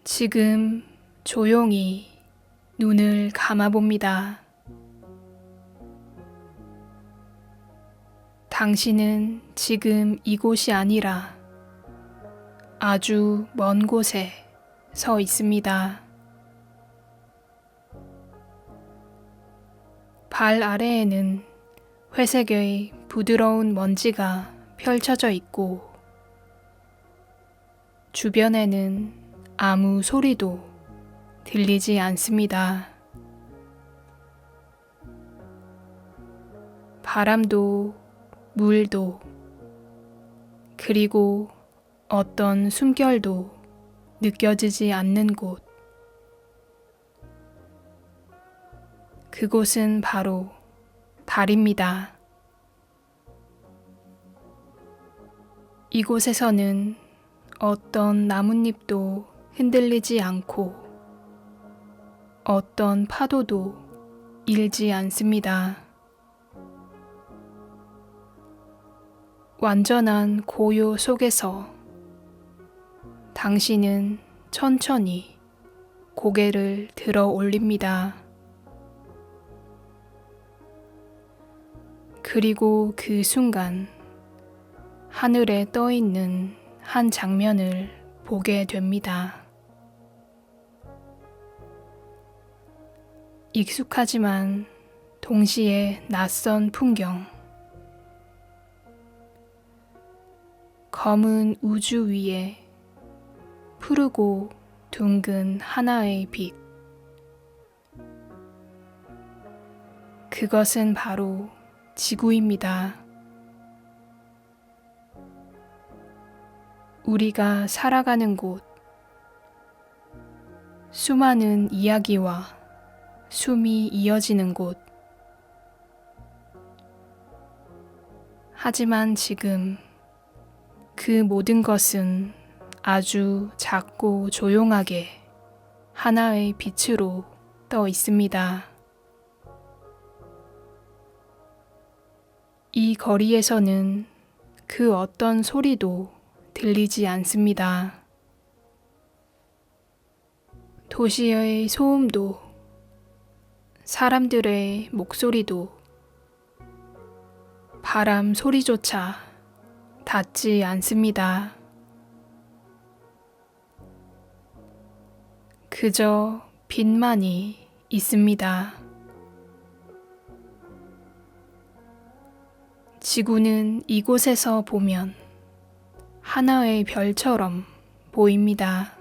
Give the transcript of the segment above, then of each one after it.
지금 조용히 눈을 감아봅니다. 당신은 지금 이곳이 아니라 아주 먼 곳에 서 있습니다. 발 아래에는 회색의 부드러운 먼지가 펼쳐져 있고 주변에는 아무 소리도 들리지 않습니다. 바람도 물도 그리고 어떤 숨결도 느껴지지 않는 곳. 그곳은 바로 달입니다. 이곳에서는 어떤 나뭇잎도 흔들리지 않고 어떤 파도도 일지 않습니다. 완전한 고요 속에서 당신은 천천히 고개를 들어 올립니다. 그리고 그 순간 하늘에 떠 있는 한 장면을 보게 됩니다. 익숙하지만 동시에 낯선 풍경. 검은 우주 위에 푸르고 둥근 하나의 빛. 그것은 바로 지구입니다. 우리가 살아가는 곳, 수많은 이야기와 숨이 이어지는 곳. 하지만 지금 그 모든 것은 아주 작고 조용하게 하나의 빛으로 떠 있습니다. 이 거리에서는 그 어떤 소리도 들리지 않습니다. 도시의 소음도, 사람들의 목소리도, 바람 소리조차 닿지 않습니다. 그저 빛만이 있습니다. 지구는 이곳에서 보면 하나의 별처럼 보입니다.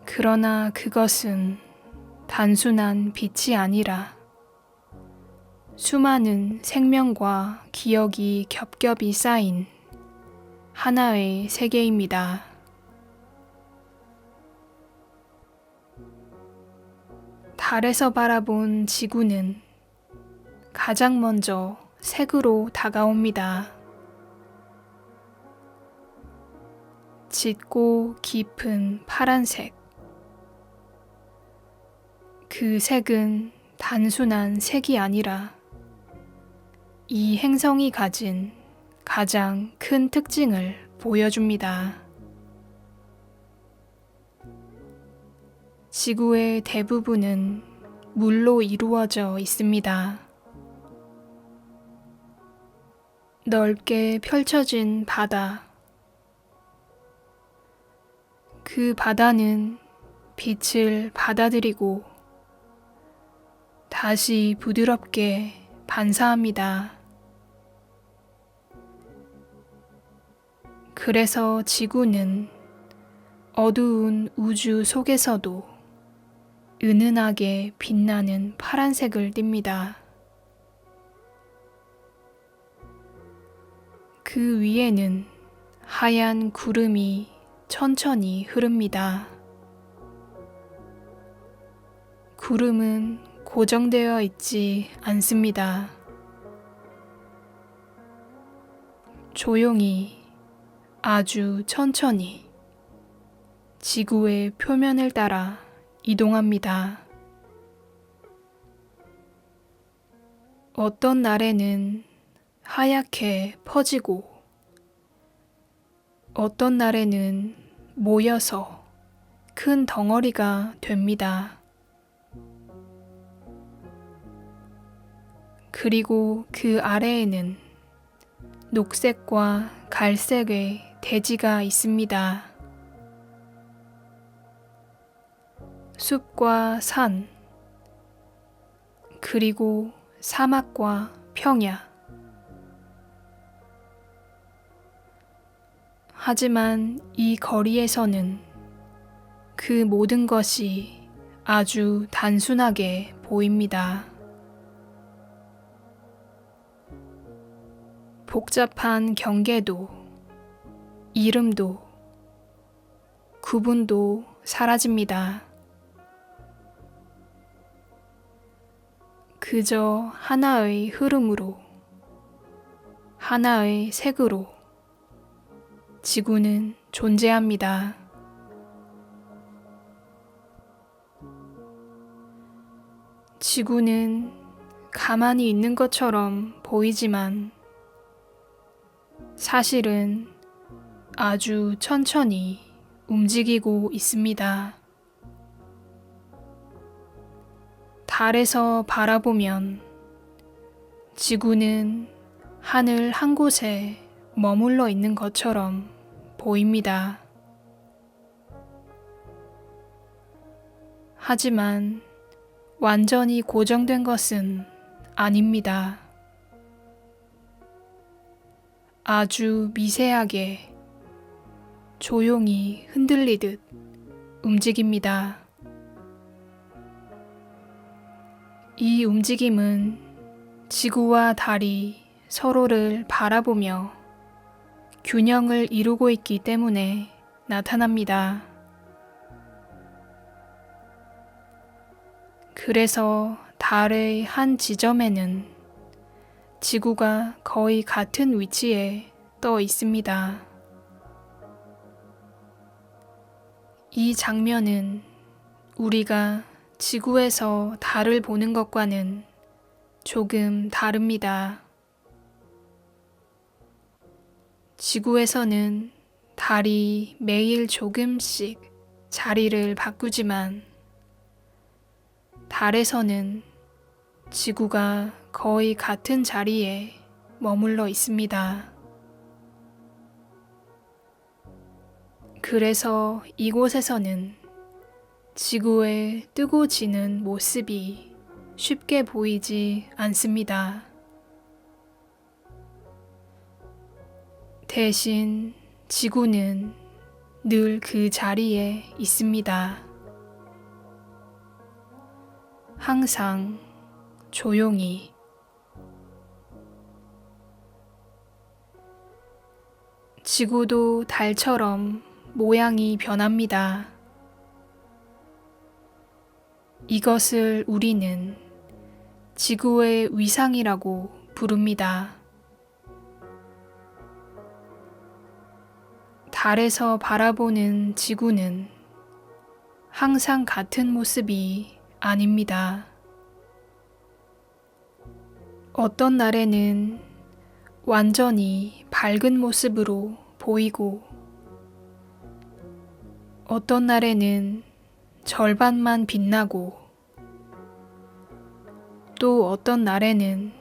그러나 그것은 단순한 빛이 아니라 수많은 생명과 기억이 겹겹이 쌓인 하나의 세계입니다. 달에서 바라본 지구는 가장 먼저 색으로 다가옵니다. 짙고 깊은 파란색. 그 색은 단순한 색이 아니라 이 행성이 가진 가장 큰 특징을 보여줍니다. 지구의 대부분은 물로 이루어져 있습니다. 넓게 펼쳐진 바다. 그 바다는 빛을 받아들이고 다시 부드럽게 반사합니다. 그래서 지구는 어두운 우주 속에서도 은은하게 빛나는 파란색을 띱니다. 그 위에는 하얀 구름이 천천히 흐릅니다. 구름은 고정되어 있지 않습니다. 조용히, 아주 천천히 지구의 표면을 따라 이동합니다. 어떤 날에는 하얗게 퍼지고 어떤 날에는 모여서 큰 덩어리가 됩니다. 그리고 그 아래에는 녹색과 갈색의 대지가 있습니다. 숲과 산, 그리고 사막과 평야. 하지만 이 거리에서는 그 모든 것이 아주 단순하게 보입니다. 복잡한 경계도, 이름도, 구분도 사라집니다. 그저 하나의 흐름으로, 하나의 색으로 지구는 존재합니다. 지구는 가만히 있는 것처럼 보이지만 사실은 아주 천천히 움직이고 있습니다. 달에서 바라보면 지구는 하늘 한 곳에 머물러 있는 것처럼 보입니다. 하지만 완전히 고정된 것은 아닙니다. 아주 미세하게 조용히 흔들리듯 움직입니다. 이 움직임은 지구와 달이 서로를 바라보며 균형을 이루고 있기 때문에 나타납니다. 그래서 달의 한 지점에는 지구가 거의 같은 위치에 떠 있습니다. 이 장면은 우리가 지구에서 달을 보는 것과는 조금 다릅니다. 지구에서는 달이 매일 조금씩 자리를 바꾸지만 달에서는 지구가 거의 같은 자리에 머물러 있습니다. 그래서 이곳에서는 지구의 뜨고 지는 모습이 쉽게 보이지 않습니다. 대신 지구는 늘 그 자리에 있습니다. 항상 조용히. 지구도 달처럼 모양이 변합니다. 이것을 우리는 지구의 위상이라고 부릅니다. 달에서 바라보는 지구는 항상 같은 모습이 아닙니다. 어떤 날에는 완전히 밝은 모습으로 보이고, 어떤 날에는 절반만 빛나고, 또 어떤 날에는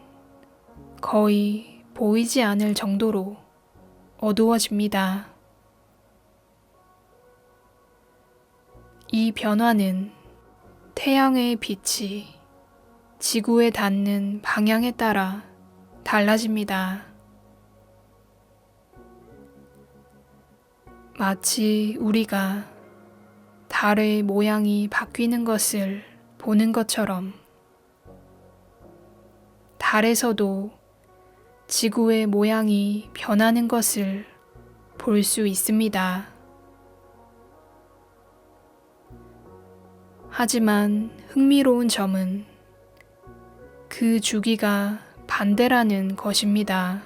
거의 보이지 않을 정도로 어두워집니다. 이 변화는 태양의 빛이 지구에 닿는 방향에 따라 달라집니다. 마치 우리가 달의 모양이 바뀌는 것을 보는 것처럼 달에서도 지구의 모양이 변하는 것을 볼 수 있습니다. 하지만 흥미로운 점은 그 주기가 반대라는 것입니다.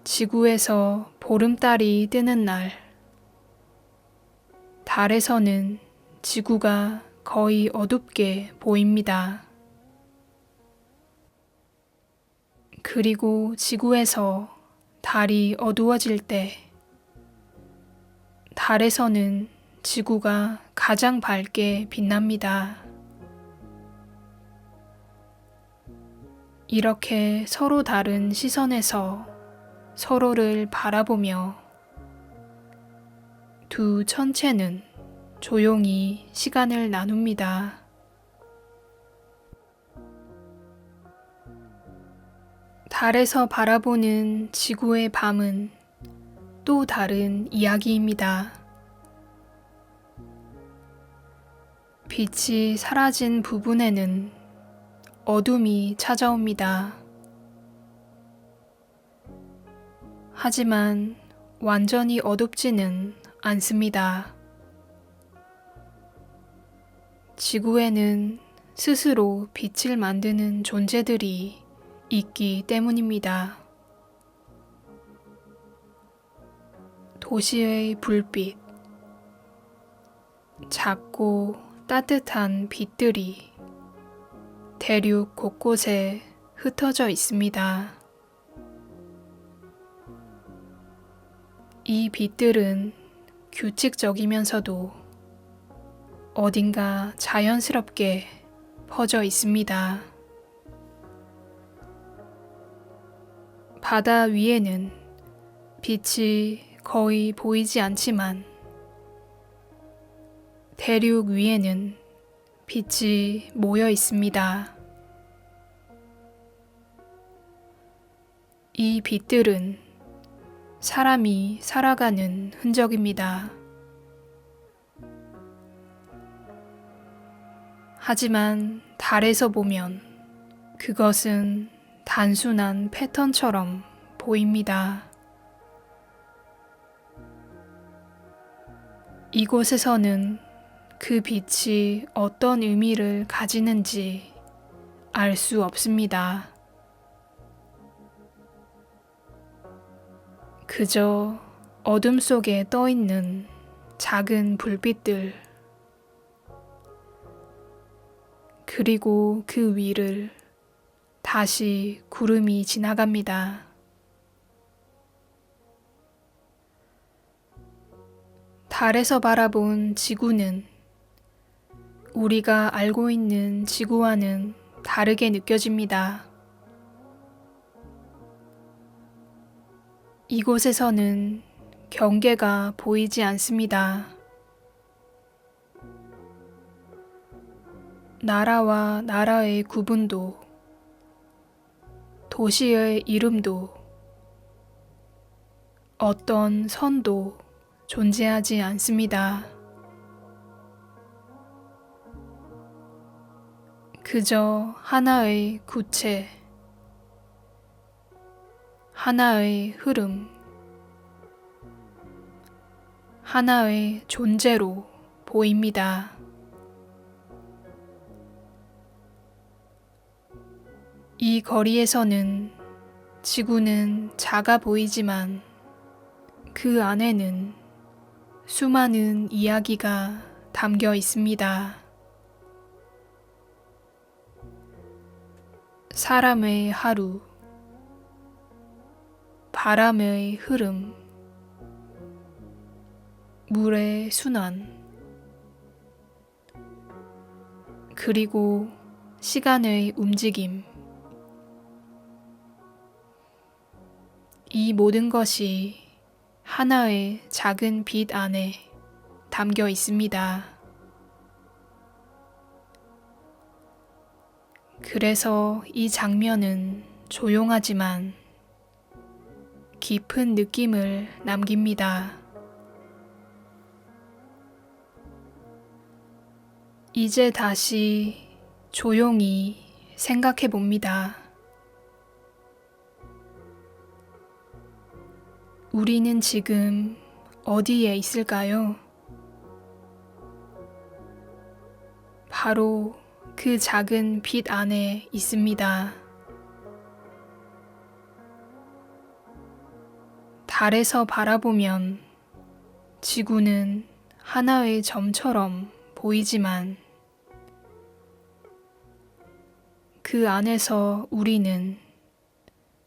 지구에서 보름달이 뜨는 날, 달에서는 지구가 거의 어둡게 보입니다. 그리고 지구에서 달이 어두워질 때 달에서는 지구가 가장 밝게 빛납니다. 이렇게 서로 다른 시선에서 서로를 바라보며 두 천체는 조용히 시간을 나눕니다. 달에서 바라보는 지구의 밤은 또 다른 이야기입니다. 빛이 사라진 부분에는 어둠이 찾아옵니다. 하지만 완전히 어둡지는 않습니다. 지구에는 스스로 빛을 만드는 존재들이 있기 때문입니다. 도시의 불빛, 작고 따뜻한 빛들이 대륙 곳곳에 흩어져 있습니다. 이 빛들은 규칙적이면서도 어딘가 자연스럽게 퍼져 있습니다. 바다 위에는 빛이 거의 보이지 않지만 대륙 위에는 빛이 모여 있습니다. 이 빛들은 사람이 살아가는 흔적입니다. 하지만 달에서 보면 그것은 단순한 패턴처럼 보입니다. 이곳에서는 그 빛이 어떤 의미를 가지는지 알 수 없습니다. 그저 어둠 속에 떠 있는 작은 불빛들, 그리고 그 위를 다시 구름이 지나갑니다. 달에서 바라본 지구는 우리가 알고 있는 지구와는 다르게 느껴집니다. 이곳에서는 경계가 보이지 않습니다. 나라와 나라의 구분도, 도시의 이름도, 어떤 선도 존재하지 않습니다. 그저 하나의 구체, 하나의 흐름, 하나의 존재로 보입니다. 이 거리에서는 지구는 작아 보이지만 그 안에는 수많은 이야기가 담겨 있습니다. 사람의 하루, 바람의 흐름, 물의 순환, 그리고 시간의 움직임. 이 모든 것이 하나의 작은 빛 안에 담겨 있습니다. 그래서 이 장면은 조용하지만 깊은 느낌을 남깁니다. 이제 다시 조용히 생각해 봅니다. 우리는 지금 어디에 있을까요? 바로 그 작은 빛 안에 있습니다. 달에서 바라보면 지구는 하나의 점처럼 보이지만 그 안에서 우리는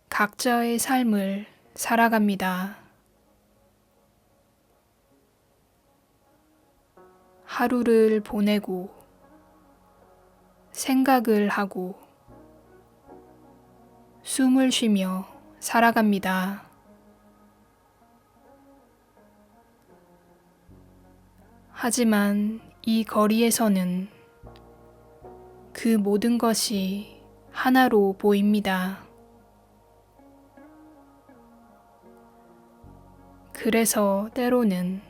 각자의 삶을 살아갑니다. 하루를 보내고 생각을 하고 숨을 쉬며 살아갑니다. 하지만 이 거리에서는 그 모든 것이 하나로 보입니다. 그래서 때로는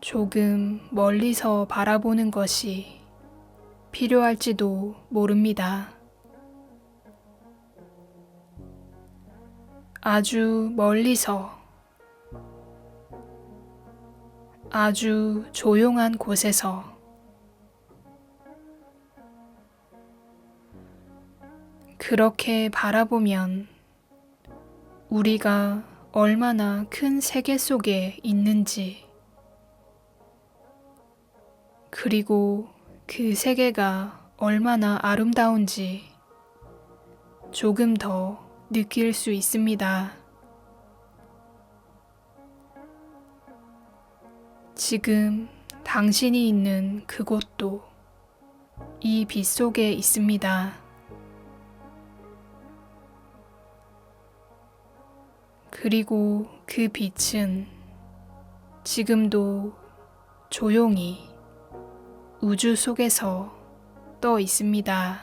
조금 멀리서 바라보는 것이 필요할지도 모릅니다. 아주 멀리서 아주 조용한 곳에서 그렇게 바라보면 우리가 얼마나 큰 세계 속에 있는지, 그리고 그 세계가 얼마나 아름다운지 조금 더 느낄 수 있습니다. 지금 당신이 있는 그곳도 이 빛 속에 있습니다. 그리고 그 빛은 지금도 조용히 우주 속에서 떠 있습니다.